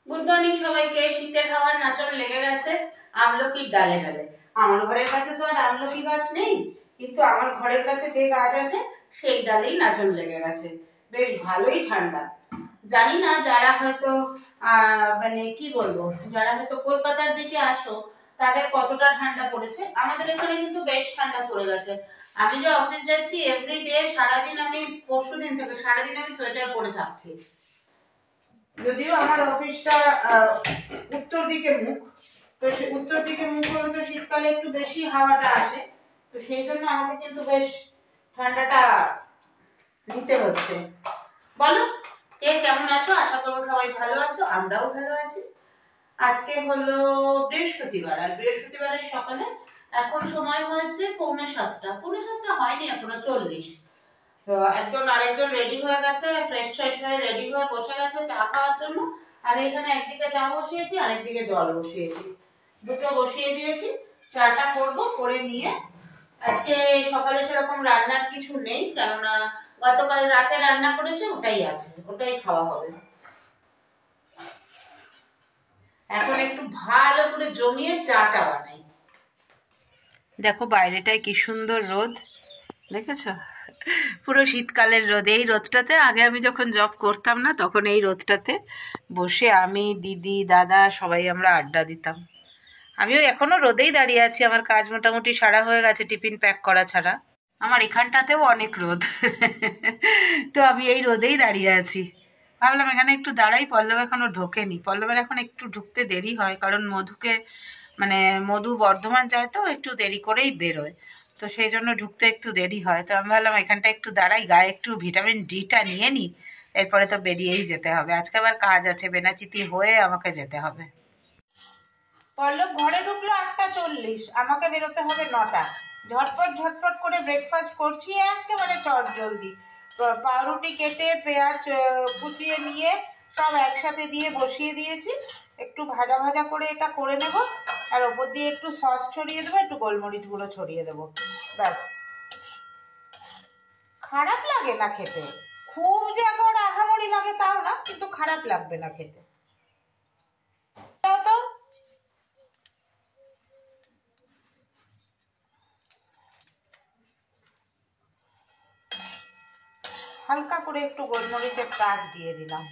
Good morning সবাইকে। শীতের হাওয়ার নাচন লেগে গেছে আমলকির ডালে ডালে। আমার ঘরের কাছে তো আর আমলকি গাছ নেই, কিন্তু আমার ঘরের কাছে যে গাছ আছে সেই ডালেই নাচন লেগে গেছে। বেশ ভালোই ঠান্ডা। জানি না যারা হয়তো মানে কি বলবো, যারা হয়তো কলকাতার দিকে আসো তাদের কতটা ঠান্ডা পড়েছে। আমাদের এখানে কিন্তু বেশ ঠান্ডা পড়ে গেছে। আমি যে অফিস যাচ্ছি এভরিডে, সারাদিন আমি পরশুদিন থেকে সারাদিন আমি সোয়েটার পরে থাকছি। যদিও আমার অফিসটা উত্তর দিকে মুখ, তো সে উত্তর দিকে মুখ হলে তো শীতকালে একটু বেশি হাওয়াটা আসে, তো সেই জন্য আমাকে কিন্তু বেশ ঠান্ডাটা নিতে হচ্ছে। বলো কে কেমন আছো? আশা করবো সবাই ভালো আছো, আমরাও ভালো আছি। আজকে হলো বৃহস্পতিবার, আর বৃহস্পতিবারের সকালে এখন সময় হয়েছে 6:45, 6:45 হয়নি এখনো, 40। তো একজন আরেকজন রেডি হয়ে গেছে, ফ্রেশ ফ্রেশ হয়ে রেডি হয়ে বসে গেছে চা খাওয়ার জন্য। আর এখানে একদিকে চা বসিয়েছি, আরেকদিকে জল বসিয়েছি, দুটো বসিয়ে দিয়েছি। চাটা করবো, করে নিয়ে আজকে সকালে সেরকম রান্নার কিছু নেই, কেননা গতকাল রাতে রান্না করেছে ওটাই আছে, ওটাই খাওয়া হবে। এখন একটু ভালো করে জমিয়ে চাটা বানাই। দেখো বাইরেটায় কি সুন্দর রোদ, দেখেছো? পুরো শীতকালের রোদ। এই রোদটাতে আগে আমি যখন জব করতাম না, তখন এই রোদটাতে বসে আমি, দিদি, দাদা সবাই আমরা আড্ডা দিতাম। আমিও এখনো রোদেই দাঁড়িয়ে আছি, আমার কাজ মোটামুটি সারা হয়ে গেছে টিফিন প্যাক করা ছাড়া। আমার এখানটাতেও অনেক রোদ। তো আমি এই রোদেই দাঁড়িয়ে আছি। ভাবলাম এখানে একটু দাঁড়াই, পল্লব এখনো ঢোকেনি। পল্লবের এখন একটু ঢুকতে দেরি হয়, কারণ মধুকে মানে মধু বর্ধমান যায় তো একটু দেরি করেই বেরোয়, তো সেই জন্য ঢুকতে একটু দেরি হয়। তো আমি ভাবলাম এখানটা একটু দাঁড়াই, গায়ে একটু ভিটামিন ডিটা নিয়ে নিই, এরপরে তো বেরিয়েই যেতে হবে। আজকে আবার কাজ আছে, বেনাচিতি হয়ে আমাকে যেতে হবে। পল্লব ঘরে ঢুকলো 8:40, আমাকে বেরোতে হবে 9টা। ঝটপট ঝটপট করে ব্রেকফাস্ট করছি একেবারে চট জলদি। পাউরুটি কেটে পেঁয়াজ কুচিয়ে নিয়ে সব একসাথে দিয়ে বসিয়ে দিয়েছি। একটু ভাজা ভাজা করে এটা করে নেব, আর ওপর দিয়ে একটু সস ছড়িয়ে দেবো, একটু গোলমরিচ গুঁড়ো ছড়িয়ে দেবো, ব্যাস। খারাপ লাগে না খেতে, খুব যে একবার আহামরি লাগে তাও না, কিন্তু খারাপ লাগবে না খেতে। তাও তো হালকা করে একটু গোলমরিচের কাজ দিয়ে দিলাম।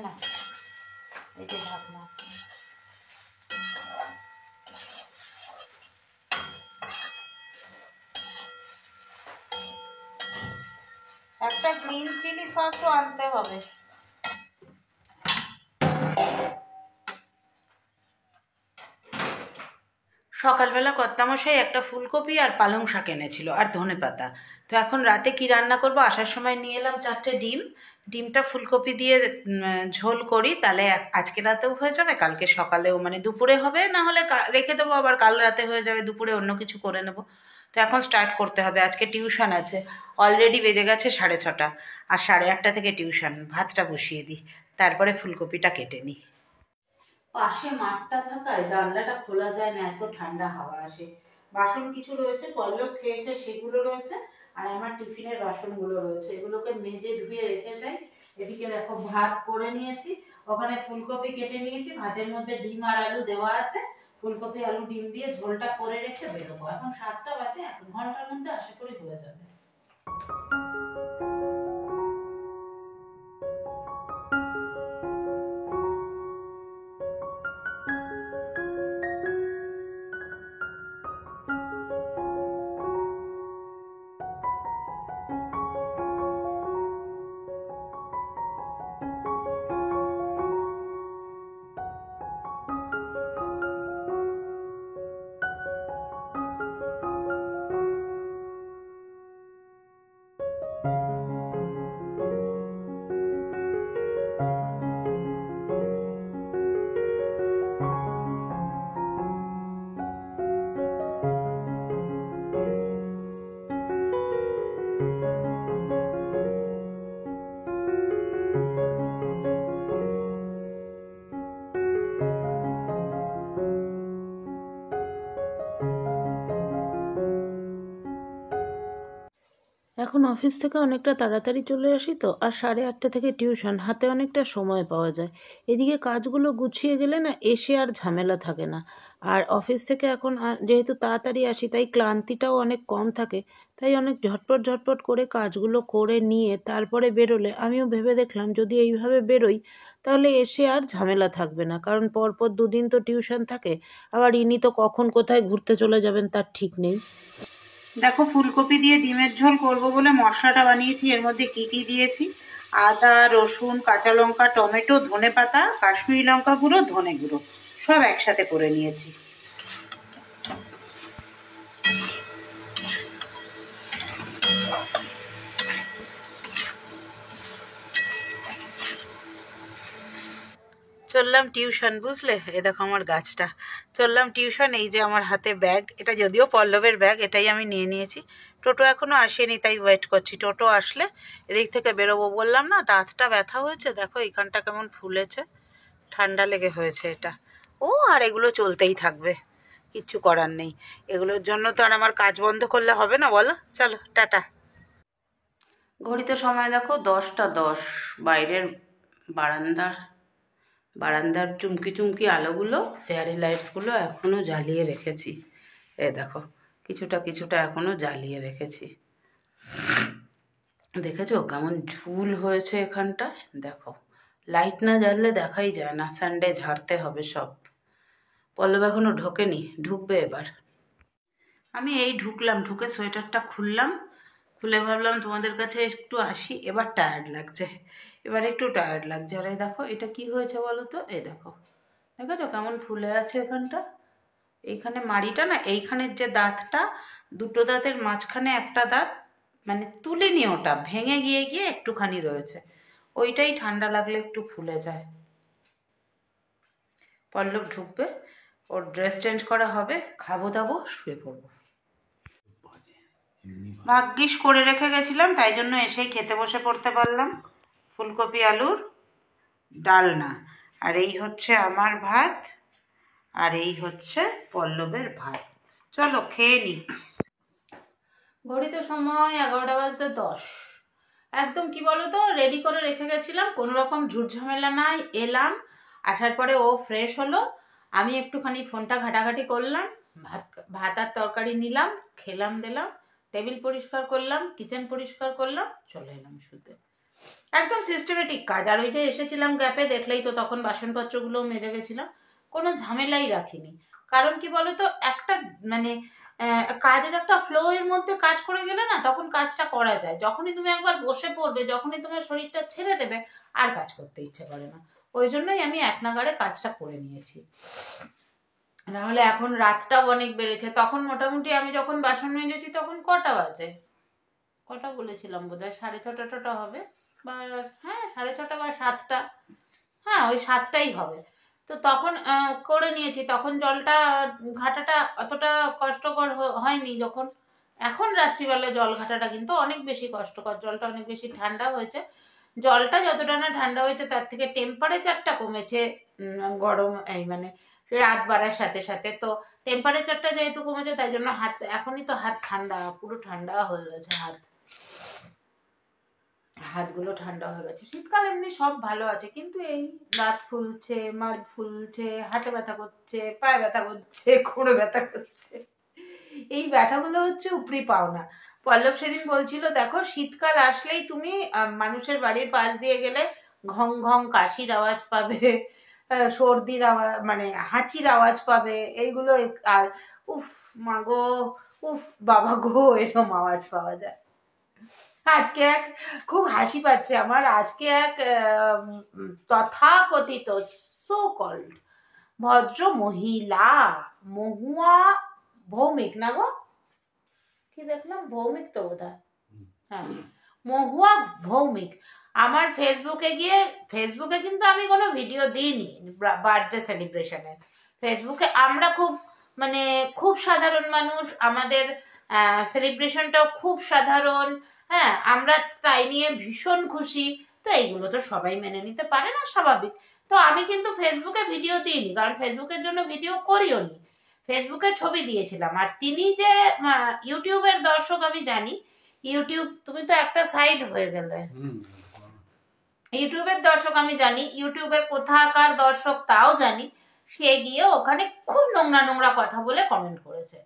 না এই যে ঢাকনা, একটা গ্রিন চিলি সসও আনতে হবে। সকালবেলা কর্তামশাই একটা ফুলকপি আর পালং শাক এনেছিল, আর ধনেপাতা। তো এখন রাতে কি রান্না করব, আসার সময় নিয়ে এলাম 4টে ডিম। ডিমটা ফুলকপি দিয়ে ঝোল করি, তাহলে আজকে রাতেও হয়ে যাবে, কালকে সকালেও মানে দুপুরে হবে, না হলে রেখে দেবো, আবার কাল রাতে হয়ে যাবে, দুপুরে অন্য কিছু করে নেব। তো এখন স্টার্ট করতে হবে, আজকে টিউশন আছে। অলরেডি বেজে গেছে 6:30, আর 8:30 থেকে টিউশন। ভাতটা বসিয়ে দিই, তারপরে ফুলকপিটা কেটে নিই। পাশে মাঠটা থাকায় জানলাটা খোলা যায় না, এত ঠান্ডা হাওয়া আসে। বাসন কিছু রয়েছে, পল্লব খেয়েছে সেগুলো রয়েছে, আর আমার টিফিনের বাসনগুলো রয়েছে, এগুলোকে মেজে ধুয়ে রেখে যাই। এদিকে দেখো ভাত করে নিয়েছি, ওখানে ফুলকপি কেটে নিয়েছি, ভাতের মধ্যে ডিম আর আলু দেওয়া আছে। ফুলকপি আলু ডিম দিয়ে ঝোলটা করে রেখে বেরোবো। এখন 7টা বাজে, 1 ঘন্টার মধ্যে আশা করি হয়ে যাবে। এখন অফিস থেকে অনেকটা তাড়াতাড়ি চলে আসি তো, আর 8:30 থেকে টিউশন, হাতে অনেকটা সময় পাওয়া যায়। এদিকে কাজগুলো গুছিয়ে গেলে না এসে আর ঝামেলা থাকে না। আর অফিস থেকে এখন যেহেতু তাড়াতাড়ি আসি তাই ক্লান্তিটাও অনেক কম থাকে, তাই অনেক ঝটপট ঝটপট করে কাজগুলো করে নিয়ে তারপরে বেরোলে আমিও ভেবে দেখলাম যদি এইভাবে বেরোই তাহলে এসে আর ঝামেলা থাকবে না, কারণ পরপর 2 দিন তো টিউশন থাকে, আবার ইনি তো কখন কোথায় ঘুরতে চলে যাবেন তার ঠিক নেই। দেখো, ফুলকপি দিয়ে ডিমের ঝোল করব বলে মশলাটা বানিয়েছি। এর মধ্যে কি কি দিয়েছি: আদা, রসুন, কাঁচা লঙ্কা, টমেটো, ধনেপাতা, কাশ্মীরি লঙ্কা গুঁড়ো, ধনে গুঁড়ো সব একসাথে করে নিয়েছি। চললাম টিউশন, বুঝলে? এ দেখো আমার গাছটা। চললাম টিউশন। এই যে আমার হাতে ব্যাগ, এটা যদিও পল্লবের ব্যাগ, এটাই আমি নিয়ে নিয়েছি। টোটো এখনো আসেনি তাই ওয়েট করছি, টোটো আসলে এদিক থেকে বেরোবো। বললাম না দাঁতটা ব্যথা হয়েছে, দেখো এইখানটা কেমন ফুলেছে, ঠান্ডা লেগে হয়েছে এটা। ও আর এগুলো চলতেই থাকবে, কিচ্ছু করার নেই। এগুলোর জন্য তো আর আমার কাজ বন্ধ করলে হবে না, বলো? চলো টাটা। ঘড়িতে সময় দেখো 10টা 10। বাইরের বারান্দার বারান্দার চুমকি চুমকি আলোগুলো, ফেয়ারি লাইটসগুলো এখনও জ্বালিয়ে রেখেছি। এ দেখো, কিছুটা কিছুটা এখনও জ্বালিয়ে রেখেছি। দেখেছো কেমন ঝুল হয়েছে এখানটায়? দেখো, লাইট না জ্বাললে দেখাই যায় না। সানডে ঝাড়তে হবে সব। পল্লব এখনও ঢোকেনি, ঢুকবে এবার। আমি এই ঢুকলাম, ঢুকে সোয়েটারটা খুললাম, খুলে ভাবলাম তোমাদের কাছে একটু আসি। এবার টায়ার্ড লাগছে, এবার একটু টায়ার্ড লাগছে। আর এই দেখো এটা কি হয়েছে বলো তো? এই দেখো, দেখেছো কেমন ফুলে আছে এখানটা? এইখানে মাড়িটা না, এইখানের যে দাঁতটা, দুটো দাঁতের মাঝখানে একটা দাঁত মানে তুলিনি, ওটা ভেঙে গিয়ে গিয়ে একটুখানি রয়েছে। ওইটাই ঠান্ডা লাগলে একটু ফুলে যায়। পল্লব ঢুকবে, ওর ড্রেস চেঞ্জ করা হবে, খাবো দাবো, শুয়ে পড়বো। ভাগ্যিস করে রেখে গেছিলাম, তাই জন্য এসেই খেতে বসে পড়তে পারলাম। ফুলকপি আলুর ডালনা। আর এই হচ্ছে আমার ভাত, আর এই হচ্ছে পল্লবের ভাত। চলো খেয়ে নি। ঘড়িতে সময় 11:10। একদম কি বলতো, রেডি করে রেখে গেছিলাম, কোনো রকম ঝুটঝামেলা নাই। এলাম, আসার পরে ও ফ্রেশ হলো, আমি একটুখানি ফোনটা ঘাটাঘাটি করলাম, ভাত ভাত আর তরকারি নিলাম, খেলাম দিলাম, টেবিল পরিষ্কার করলাম, কিচেন পরিষ্কার করলাম, চলে এলাম শুতে। একদম সিস্টেমেটিক কাজ। আর ওই যে এসেছিলাম গ্যাপে, দেখলেই তো তখন বাসনপত্রগুলো মেজে গেছিলাম, কোনো ঝামেলাই রাখিনি। কারণ কি বলতো, একটা মানে কাজের একটা ফ্লো এর মধ্যে কাজ করে গেলে না তখন কাজটা করা যায়। যখনই তুমি একবার বসে পড়বে, যখনই তোমার শরীরটা ছেড়ে দেবে, আর কাজ করতে ইচ্ছে করে না। ওই জন্যই আমি এক নাগাড়ে কাজটা করে নিয়েছি। নাহলে এখন রাতটাও অনেক বেড়েছে। তখন মোটামুটি আমি যখন বাসন মেজেছি তখন কটা বাজে, কটা বলেছিলাম, বোধহয় 6:30 হবে, বা হ্যাঁ 6:30 বা 7টা, হ্যাঁ ওই 7টাই হবে। তো তখন করে নিয়েছি, তখন জলটা ঘাটাটা অতটা কষ্টকর হয়নি যখন। এখন রাত্রিবেলা জল ঘাটাটা কিন্তু অনেক বেশি কষ্টকর, জলটা অনেক বেশি ঠান্ডা হয়েছে। জলটা যতটা না ঠান্ডা হয়েছে তার থেকে টেম্পারেচারটা কমেছে। গরম এই মানে রাত বাড়ার সাথে সাথে তো টেম্পারেচারটা যেহেতু কমেছে তাই জন্য হাত, এখনই তো হাত ঠান্ডা, পুরো ঠান্ডা হয়ে গেছে হাতগুলো ঠান্ডা হয়ে গেছে। শীতকাল এমনি সব ভালো আছে, কিন্তু এই দাঁত ফুলছে, মাড় ফুলছে, হাতে ব্যথা করছে, পায়ে ব্যথা করছে, কোমরে ব্যথা করছে। এই ব্যথাগুলো হচ্ছে উপরি পাওনা। পল্লব সেদিন বলছিল, দেখো শীতকাল আসলেই তুমি মানুষের বাড়ির পাশ দিয়ে গেলে ঘং ঘং কাশির আওয়াজ পাবে, সর্দির আওয়াজ মানে হাঁচির আওয়াজ পাবে, এইগুলো। আর উফ মাগো, উফ বাবা গো, এরকম আওয়াজ পাওয়া যায়। আজকে এক খুব হাসি পাচ্ছে আমার। আজকে এক তথাকথিত সো কল্ড ভদ্র মহিলা, মহুয়া ভৌমিক না গো, কি দেখলাম ভৌমিক তো বোধহয়, হ্যাঁ মহুয়া ভৌমিক, আমার ফেসবুকে গিয়ে, ফেসবুকে কিন্তু আমি কোনো ভিডিও দিইনি বার্থডে সেলিব্রেশনের। ফেসবুকে আমরা খুব মানে খুব সাধারণ মানুষ, আমাদের সেলিব্রেশনটাও খুব সাধারণ, হ্যাঁ আমরা তাই নিয়ে ভীষণ খুশি। তো এইগুলো তো সবাই মেনে নিতে পারে না, স্বাভাবিক। তো আমি কিন্তু ফেসবুকে ভিডিও দিইনি, কারণ ফেসবুকের জন্য ভিডিও করিও নি। ফেসবুকে ছবি দিয়েছিলাম। আর তিনি যে ইউটিউবের দর্শক আমি জানি, ইউটিউব, তুমি তো একটা সাইড হয়ে গেলে। হুম। ইউটিউবের দর্শক আমি জানি, ইউটিউবের কোথাকার দর্শক তাও জানি, সে গিয়ে ওখানে খুব নোংরা নোংরা কথা বলে কমেন্ট করেছে।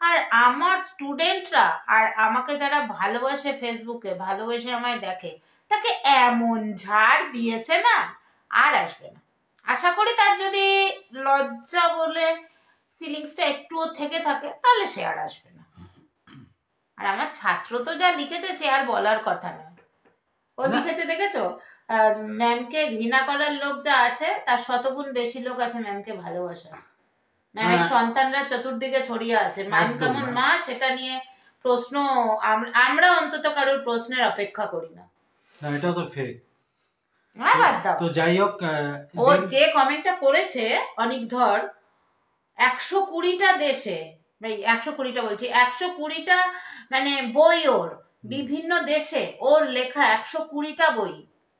আর আমার স্টুডেন্টরা আর আমাকে যারা ভালোবাসে, ফেসবুকে ভালোবেসে আমায় দেখে, তাকে এমন ঝাড় দিয়েছে না, আর আসবে না। আশা করি তার যদি লজ্জা বলে ফিলিংসটা একটুও থেকে থাকে, তাহলে সে আর আসবে না। আর আমার ছাত্র তো যা লিখেছে সে আর বলার কথা নয়। ও না। লিখেছে দেখেছো, ম্যামকে ঘৃণা করার লোক যা আছে তার শতগুণ বেশি লোক আছে ম্যামকে ভালোবাসা। ম্যামের হ্যাঁ। সন্তানরা চতুর্দিকে ছড়িয়ে আছে, ম্যাম একদম, কেমন মা সেটা নিয়ে প্রশ্ন, আমরা অন্তত কারোর প্রশ্নের অপেক্ষা করি না। না, এটা তো ফেক। বাদ দাও। তো যাই হোক, ও যে কমেন্টটা করেছে অনিক ধর, 120টা দেশে, 120টা বলছি, 120টা মানে বই, ওর বিভিন্ন দেশে ওর লেখা 120টা বই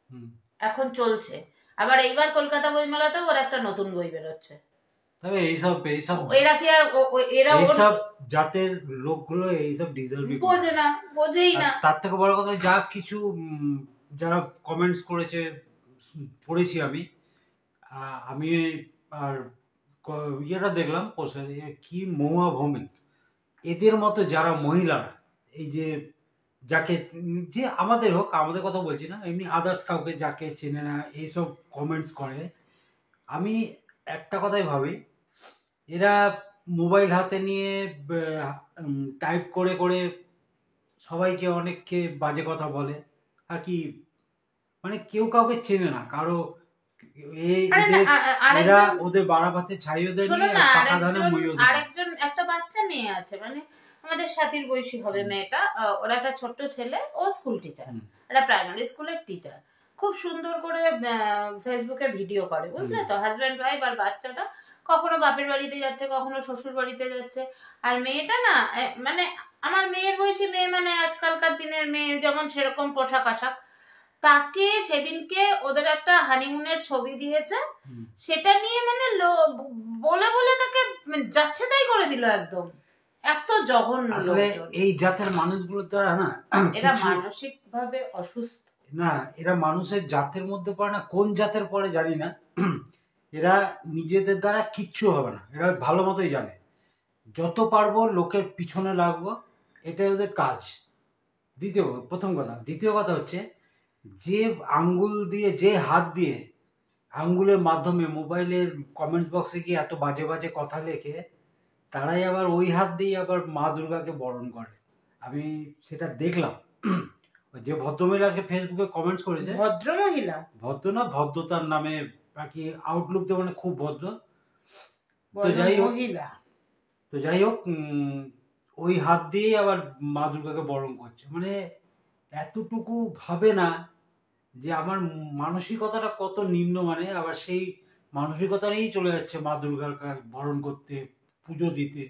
হুম। এখন চলছে। আবার এইবার কলকাতা বইমেলাতেও ওর একটা নতুন বই বেরোচ্ছে। তবে এইসব এরা কি আর এরা এইসব জাতের লোকগুলো এইসব ডিজার্ভ বোঝে না, বোঝেই না। তার থেকে বড় কথা, যা কিছু যারা কমেন্টস করেছে পড়েছি আমি, আমি আর ইয়েটা দেখলাম পোস্টার, কি মহুয়া ভৌমিক, এদের মতো যারা মহিলারা, এই যে যাকে যে আমাদের হোক, আমাদের কথা বলছি না, এমনি আদার্স কাউকে যাকে চেনে না এইসব কমেন্টস করে, আমি একটা কথাই ভাবি, এরা মোবাইল হাতে নিয়ে টাইপ করে করে সবাইকে, অনেককে বাজে কথা বলে, আর কি মানে কেউ কাউকে চেনে না কারো, এরা ওদের বাড়াবাতে ছাইও দেয়নি, পাকা ধানে মইও দেয়নি। আরেকজন একটা বাচ্চা মেয়ে আছে, মানে আমাদের সাথীর বয়সী হবে মেয়েটা, ওরা একটা ছোট্ট ছেলে, ও স্কুল টিচার, একটা প্রাইমারি স্কুলের টিচার, খুব সুন্দর করে ফেসবুকে ভিডিও করে, বুঝলে তো, হাজব্যান্ড ওয়াইফ, আর বাচ্চাটা কখনো বাপের বাড়িতে যাচ্ছে, কখনো শ্বশুর বাড়িতে যাচ্ছে। আর মেয়েটা না, মানে আমার মেয়ের বয়সী মেয়ে, মানে আজকালকার দিনের মেয়ে যেমন সেরকম পোশাক আশাক, তাকে সেদিনকে ওদের একটা হানিমুনের ছবি দিয়েছে, সেটা নিয়ে মানে বলে বলে তাকে যাচ্ছে তাই করে দিল একদম। এত জঘন্য। আসলে এই জাতের মানুষগুলো দ্বারা না, এরা মানসিক ভাবে অসুস্থ। না, এরা মানুষের জাতের মধ্যে পড়ে না, কোন জাতের পড়ে জানি না, এরা নিজেদের দ্বারা কিচ্ছু হবে না, এরা ভালো মতোই জানে যত পারবো লোকের পিছনে লাগবো, এটাই ওদের কাজ। প্রথম কথা। দ্বিতীয় কথা হচ্ছে, যে আঙ্গুল দিয়ে, যে হাত দিয়ে আঙ্গুলের মাধ্যমে মোবাইলের কমেন্টস বক্সে গিয়ে এত বাজে বাজে কথা লেখে, তারাই আবার ওই হাত দিয়ে আবার মা দুর্গাকে বরণ করে। আমি সেটা দেখলাম। যে ভদ্রমহিলা আজকে ফেসবুকে কমেন্টস করেছে, ভদ্রমহিলা, ভদ্র না, ভদ্রতার নামে বাকি আউটলুক দিয়ে মানে খুব ভদ্র। তো যাই হোক, ওই হাত দিয়েই আবার মা দুর্গাকে বরণ করছে, মানে এতটুকু ভাবে না যে আমার মানসিকতাটা কত নিম্ন, মানে আবার সেই মানসিকতা নিয়েই চলে যাচ্ছে মা দুর্গার বরণ করতে, পুজো দিতে।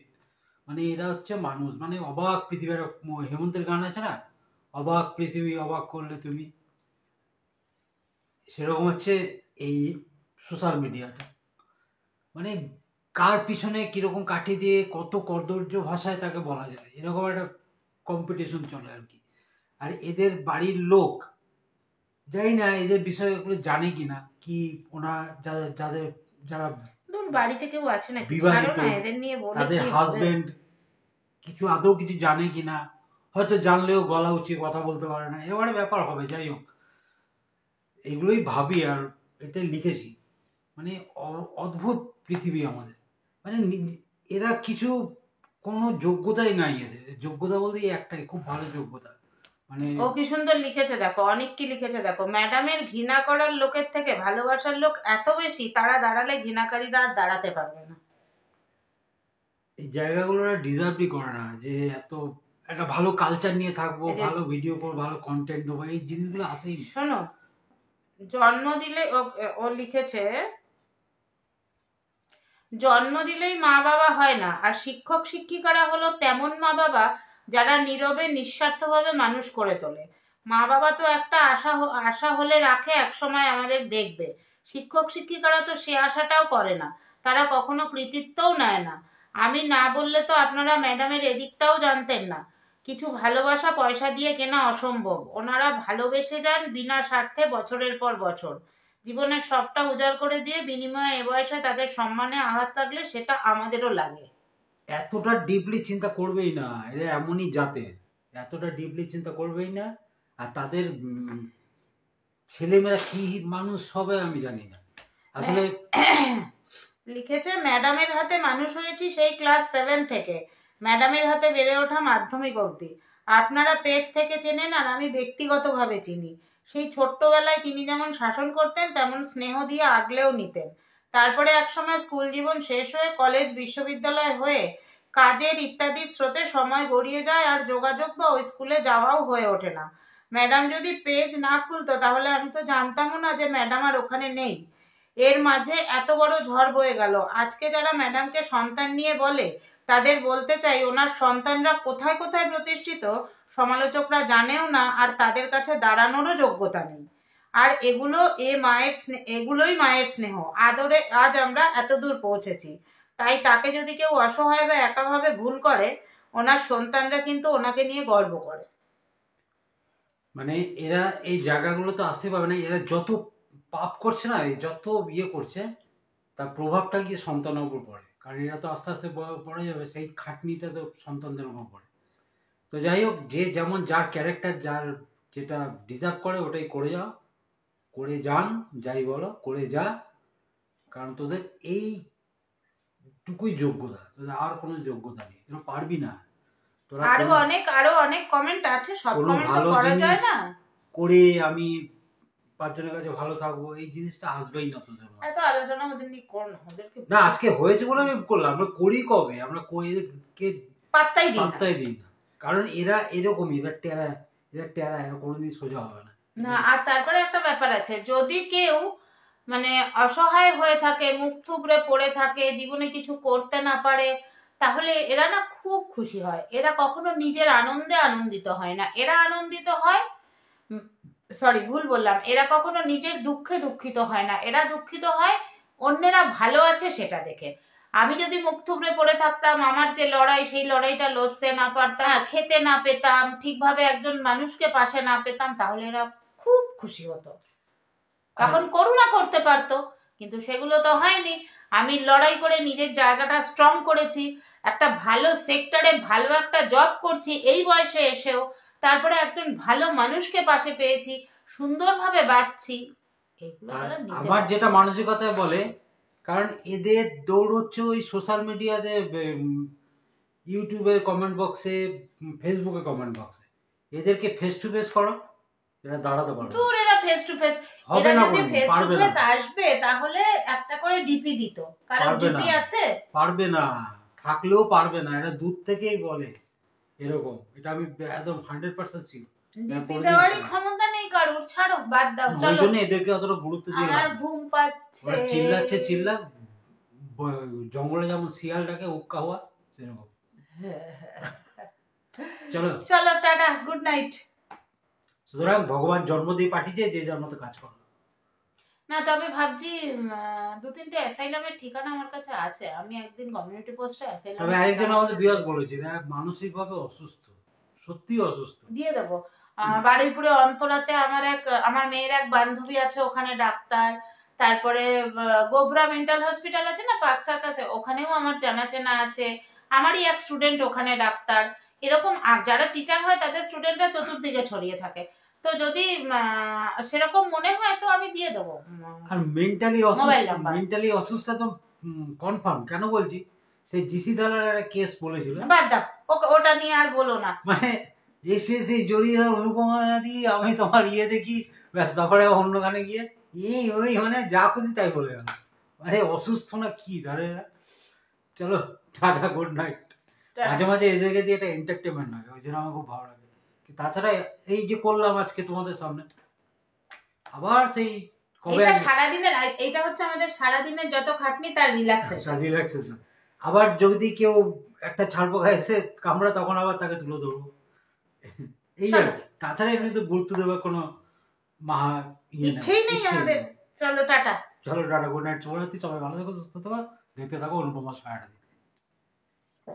মানে এরা হচ্ছে মানুষ, মানে অবাক পৃথিবীর, হেমন্তের গান আছে না, অবাক পৃথিবী অবাক করলে তুমি, সেরকম হচ্ছে এই সোশ্যাল মিডিয়াটা। মানে কার পিছনে কিরকম কাঠি দিয়ে কত কদর্য ভাষায় তাকে বলা যায়, এরকম একটা কম্পিটিশন চলে আর কি। আর এদের বাড়ির লোক, জানি না এদের বিষয়গুলো জানে কিনা, কি ওনার যাদের যারা বাড়িতে কেউ আছে না বিবাহিত, তাদের হাজবেন্ড কিছু আদৌ কিছু জানে কিনা, হয়তো জানলেও গলা উঁচিয়ে কথা বলতে পারে না, এবারে ব্যাপার হবে। যাই হোক, এগুলোই ভাবি আর এটা লিখেছি। মানে অদ্ভুত পৃথিবী আমাদের, মানে এরা কিছু কোনো যোগ্যতাই নাই এদের। যোগ্যতা বলতে একটাই, খুব ভালো যোগ্যতা। মানে ও কি সুন্দর লিখেছে দেখো, অনেক কি লিখেছে দেখো, ম্যাডামের ঘৃণা করার লোকের থেকে ভালোবাসার লোক এত বেশি, তারা দাঁড়ালে ঘৃণাকারীরা আর দাঁড়াতে পারবে না। এই জায়গাগুলো ডিজার্ভই করে না, যে এত একটা ভালো কালচার নিয়ে থাকবো, ভালো ভিডিও করবো, ভালো কন্টেন্ট দেবো, এই জিনিসগুলো আসেই। শোনো, জন্ম দিলে ও লিখেছে, জন্ম দিলেই মা বাবা হয় না, আর শিক্ষক শিক্ষিকারা হলো তেমন মা বাবা যারা নীরবে নিঃস্বার্থভাবে মানুষ করে তোলে। মা বাবা তো একটা আশা হলে রাখে একসময় আমাদের দেখবে। শিক্ষক শিক্ষিকারা তো সে আশাটাও করে না, তারা কখনো কৃতিত্বও নেয় না। আমি না বললে তো আপনারা ম্যাডামের এদিকটাও জানতেন না, কিছু ভালোবাসা পয়সা দিয়ে কেনা অসম্ভব। ওনারা ভালোবেসে যান বিনা স্বার্থে বছরের পর বছর, জীবনের সবটা উজাড় করে দিয়ে বিনিময়ে এ বয়সে তাদের সম্মানে আঘাত লাগলে সেটা আমাদেরও লাগে। এতটা ডিপলি চিন্তা করবেই না, এরা এমনই জাতের, এতটা ডিপলি চিন্তা করবেই না। আর তাদের ছেলেমেয়েরা কি মানুষ হবে আমি জানি না আসলে। লিখেছে, ম্যাডামের হাতে মানুষ হয়েছি সেই ক্লাস 7 থেকে, ম্যাডামের হাতে বেড়ে ওঠা মাধ্যমিক অবধি। আপনারা পেজ থেকে চেনেন আর আমি ব্যক্তিগতভাবে চিনি। সেই ছোট্টবেলায় তিনি যেমন শাসন করতেন তেমন স্নেহ দিয়ে আগলেও নিতেন। তারপরে একসময় স্কুল জীবন শেষ হয়ে কলেজ বিশ্ববিদ্যালয় হয়ে কাজের ইত্যাদির স্রোতে সময় গড়িয়ে যায় আর যোগাযোগ বা ওই স্কুলে যাওয়াও হয়ে ওঠে না। ম্যাডাম যদি পেজ না খুলতো তাহলে আমি তো জানতামও না যে ম্যাডাম আর ওখানে নেই। এর মাঝে এত বড় ঝড় বয়ে গেল। আজকে যারা ম্যাডামকে সন্তান নিয়ে বলে তাদের বলতে চাই, ওনার সন্তানরা কোথায় কোথায় প্রতিষ্ঠিত সমালোচকরা জানেও না, আর তাদের কাছে দাঁড়ানোরও যোগ্যতা নেই। আর এগুলোই মায়ের স্নেহ আদরে আজ আমরা এত দূর পৌঁছেছি। তাই তাকে যদি কেউ অসহায় বা একাভাবে ভুল করে, ওনার সন্তানরা কিন্তু ওনাকে নিয়ে গর্ব করে। মানে এরা এই জায়গাগুলো তো আসতে পারবে না। এরা যত পাপ করছে না, যত করছে, তার প্রভাবটা গিয়ে সন্তানের উপর পড়ে। কারণ এরা তো আস্তে আস্তে পড়ে যাবে, সেই খাটনিটা তো সন্তানদের উপর পড়ে। তো যাই হোক, যে যেমন যার ক্যারেক্টার, যার যেটা ডিজার্ভ করে ওটাই করে যাও, করে যান, যাই বলো করে যা। কারণ তোদের এইটুকুই যোগ্যতা, তোদের আর কোনো যোগ্যতা নেই, তোরা পারবি না। তোরা আরো অনেক কমেন্ট আছে, সব কোনো কমেন্ট তো ভালো করা যায় জিনিস না। করে আমি 5 জনের কাছে ভালো থাকবো, এই জিনিসটা আসবেই না তোদের মধ্যে। এত আলোচনা ওদের নিয়ে কোন ওদেরকে না, আজকে হয়েছে বলে আমি করলাম। আমরা করি কবে? আমরা এদেরকে পাত্তাই দিই না। কারণ এরা এরকমই, এরা টেরা, এরা কোনোদিন সোজা হবে না। না। আর তারপরে একটা ব্যাপার আছে, যদি কেউ মানে অসহায় হয়ে থাকে, মুখ থুবড়ে পড়ে থাকে, জীবনে কিছু করতে না পারে, তাহলে এরা না খুব খুশি হয়। এরা কখনো নিজের আনন্দে আনন্দিত হয় না, এরা আনন্দিত হয়, সরি ভুল বললাম, এরা কখনো নিজের দুঃখে দুঃখিত হয় না, এরা দুঃখিত হয় অন্যেরা ভালো আছে সেটা দেখে। আমি যদি মুখ থুবড়ে পড়ে থাকতাম, আমার যে লড়াই সেই লড়াইটা লড়তে না পারতাম, খেতে না পেতাম, ঠিকভাবে একজন মানুষকে পাশে না পেতাম, তাহলে এরা খুব খুশি হতো, তখন করুণা করতে পারতো। কিন্তু সেগুলো তো হয়নি। আমি লড়াই করে নিজের জায়গাটা স্ট্রং করেছি, একটা ভালো সেক্টরে ভালো একটা জব করছি এই বয়সে এসেও, তারপরে একজন ভালো মানুষকে পাশে পেয়েছি, সুন্দরভাবে বাঁচছি। এগুলো এরা নিতে আমার পারছে যেটা না। মানসিকতা বলে, কারণ এদের দৌড় হচ্ছে ওই সোশ্যাল মিডিয়াতে, ইউটিউবের কমেন্ট বক্সে, ফেসবুকে কমেন্ট বক্সে। এদেরকে ফেস টু ফেস করো, এরা দাঁড়াতে পারবে না। দূর, এরা ফেস টু ফেস, হবে এরা না, যদি কোনোদিন ফেস টু পারবে ফেস না, আসবে তাহলে একটা করে ডিপি দিত, কারণ পারবে না, ডিপি আছে। পারবে না, থাকলেও পারবে না। এরা দূর থেকেই বলে এরকম, এটা আমি একদম 100% ছিল। ডিপি দেওয়ারই ক্ষমতা নেই কারোর, ছাড়ো, বাদ দাও, ওই চলো। জন্য এদেরকে অতটা গুরুত্ব দিয়ে আমার লাভ নেই। ঘুম পাচ্ছে। ওরা চিল্লাচ্ছে, জঙ্গলে যেমন শিয়াল ডাকে উক্কা হওয়া, সেরকম। চলো চলো, টাটা, গুড নাইট। সুতরাং ভগবান জন্ম দিয়ে পাঠিয়েছে, যে যার মতো কাজ করো। না, তবে ভাবছি 2-3টে অ্যাসাইলামের ঠিকানা আমার কাছে আছে, আমি একদিন কমিউনিটি পোস্টে অ্যাসাইলাম তবে আরেকজন আমাদের বিরাট বলেছে, মানসিক ভাবে অসুস্থ, সত্যি অসুস্থ। দিয়ে দেবো। বারুইপুরে অন্তরাতে আমার মেয়ের এক বান্ধবী আছে, ওখানে ডাক্তার। তারপরে গোবরা মেন্টাল হসপিটাল আছে না পার্ক সার্কাসে, ওখানেও আমার জানাচেনা আছে। আমারই এক স্টুডেন্ট ওখানে ডাক্তার। এরকম যারা টিচার হয় তাদের স্টুডেন্টরা চতুর্দিকে ছড়িয়ে থাকে। তো যদি সেরকম মনে হয় তো আমি দিয়ে দেবো। আর মেন্টালি অসুস্থ তো কনফার্ম। কেন বলছি, সেই জিসি দালার একটা কেস বলেছিল, বাদ দাও, ওটা নিয়ে আর বলো না। মানে এসে সেই জড়িয়ে অনুপমা দিয়ে আমি তোমার দেখি, ব্যাস, তারপরে অন্য গানে গিয়ে ওই মানে যা খুশি তাই বলে গেল। মানে অসুস্থ না কি ধরে। চলো, টাটা, গুড নাইট। মাঝে মাঝে এদেরকে দিয়ে একটা এন্টারটেনমেন্ট লাগে, ওই জন্য আমার খুব ভালো লাগে। তাছাড়া এই যে করলাম আজকে তোমাদের সামনে, আবার সেই কবে এইটা হচ্ছে আমাদের সারাদিনের যত খাটনি তার রিল্যাক্সেশন। আবার যদি কেউ একটা ছাড় পোকা এসে কামড়া, তখন আবার তাকে তুলে ধরবো, এই আর কি। তাছাড়া এমনি তো গুরুত্ব দেওয়ার কোনো ইচ্ছেই নেই আমাদের। চলো, টাটা। চলো, টাটা, গুড নাইট, শুভরাত্রি। সবাই ভালো থাকো, সুস্থ থাকো, দেখতে থাকো অনুপমা সারাটা দিন।